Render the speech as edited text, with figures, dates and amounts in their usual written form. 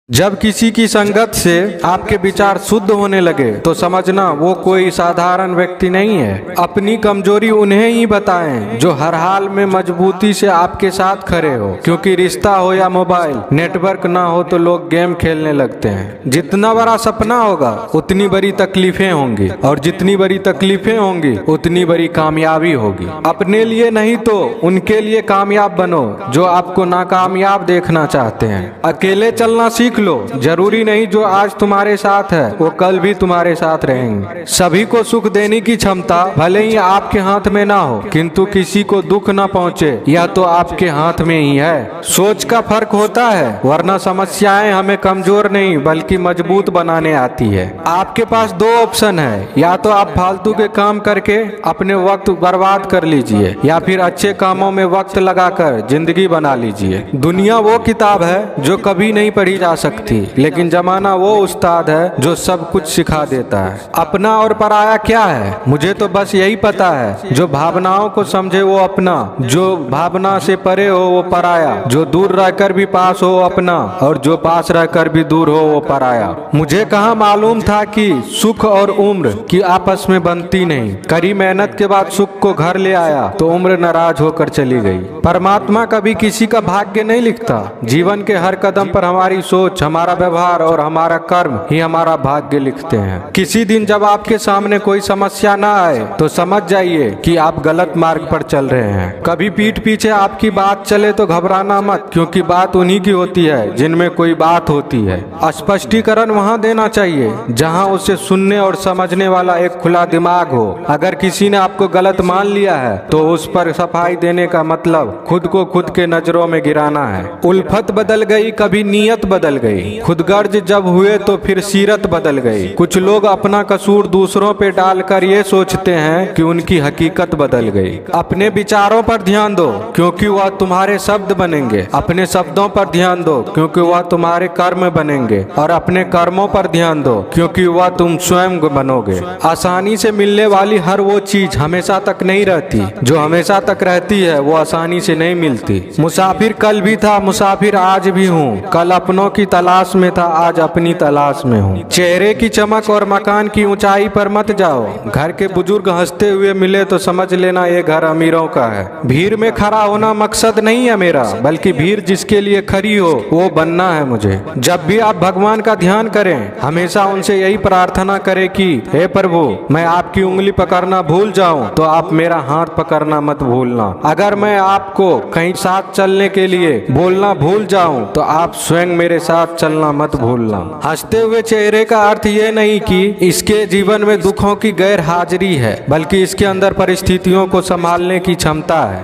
जब किसी की संगत से आपके विचार शुद्ध होने लगे तो समझना वो कोई साधारण व्यक्ति नहीं है। अपनी कमजोरी उन्हें ही बताएं जो हर हाल में मजबूती से आपके साथ खड़े हो, क्योंकि रिश्ता हो या मोबाइल नेटवर्क ना हो तो लोग गेम खेलने लगते हैं। जितना बड़ा सपना होगा उतनी बड़ी तकलीफें होंगी, और जितनी बड़ी तकलीफें होंगी उतनी बड़ी कामयाबी होगी। अपने लिए नहीं तो उनके लिए कामयाब बनो जो आपको नाकामयाब देखना चाहते हैं। अकेले चलना सीख लो। जरूरी नहीं जो आज तुम्हारे साथ है वो कल भी तुम्हारे साथ रहेंगे। सभी को सुख देने की क्षमता भले ही आपके हाथ में ना हो, किंतु किसी को दुख ना पहुंचे यह तो आपके हाथ में ही है। सोच का फर्क होता है, वरना समस्याएं हमें कमजोर नहीं बल्कि मजबूत बनाने आती है। आपके पास दो ऑप्शन है, या तो आप फालतू के काम करके अपने वक्त बर्बाद कर लीजिए, या फिर अच्छे कामों में वक्त लगाकर जिंदगी बना लीजिए। दुनिया वो किताब है जो कभी नहीं पढ़ी जा सकती, लेकिन जमाना वो उस्ताद है जो सब कुछ सिखा देता है। अपना और पराया क्या है? मुझे तो बस यही पता है, जो भावनाओं को समझे वो अपना, जो भावना से परे हो वो पराया, जो दूर रहकर भी पास हो अपना, और जो पास रहकर भी दूर हो वो पराया। मुझे कहाँ मालूम था कि सुख और उम्र की आपस में बनती नहीं। कड़ी मेहनत के बाद सुख को घर ले आया तो उम्र नाराज होकर चली गई। परमात्मा कभी किसी का भाग्य नहीं लिखता। जीवन के हर कदम पर हमारी सोच, हमारा व्यवहार और हमारा कर्म ही हमारा भाग्य लिखते हैं। किसी दिन जब आपके सामने कोई समस्या ना आए तो समझ जाइए कि आप गलत मार्ग पर चल रहे हैं। कभी पीठ पीछे आपकी बात चले तो घबराना मत, क्योंकि बात उन्हीं की होती है जिनमें कोई बात होती है। स्पष्टीकरण वहाँ देना चाहिए जहाँ उसे सुनने और समझने वाला एक खुला दिमाग हो। अगर किसी ने आपको गलत मान लिया है तो उस पर सफाई देने का मतलब खुद को खुद के नजरों में गिराना है। उल्फत बदल गई, कभी नीयत बदल गई। खुदगर्ज जब हुए तो फिर सीरत बदल गई। कुछ लोग अपना कसूर दूसरों पे डालकर ये सोचते हैं कि उनकी हकीकत बदल गई। अपने विचारों पर ध्यान दो क्योंकि वह तुम्हारे शब्द बनेंगे। अपने शब्दों पर ध्यान दो क्योंकि वह तुम्हारे कर्म बनेंगे, और अपने कर्मों पर ध्यान दो क्योंकि वह तुम स्वयं बनोगे। आसानी से मिलने वाली हर वो चीज हमेशा तक नहीं रहती, जो हमेशा तक रहती है वो आसानी से नहीं मिलती। मुसाफिर कल भी था, मुसाफिर आज भी हूँ। कल अपनों की तलाश में था, आज अपनी तलाश में हूँ। चेहरे की चमक और मकान की ऊंचाई पर मत जाओ। घर के बुजुर्ग हंसते हुए मिले तो समझ लेना ये घर अमीरों का है। भीड़ में खड़ा होना मकसद नहीं है मेरा, बल्कि भीड़ जिसके लिए खड़ी हो वो बनना है मुझे। जब भी आप भगवान का ध्यान करें हमेशा उनसे यही प्रार्थना करें कि हे प्रभु, मैं आपकी उंगली पकड़ना भूल जाऊं तो आप मेरा हाथ पकड़ना मत भूलना। अगर मैं आपको कहीं साथ चलने के लिए बोलना भूल जाऊं तो आप स्वयं मेरे साथ चलना मत भूलना। हंसते हुए चेहरे का अर्थ ये नहीं कि इसके जीवन में दुखों की गैर हाजिरी है, बल्कि इसके अंदर परिस्थितियों को संभालने की क्षमता है।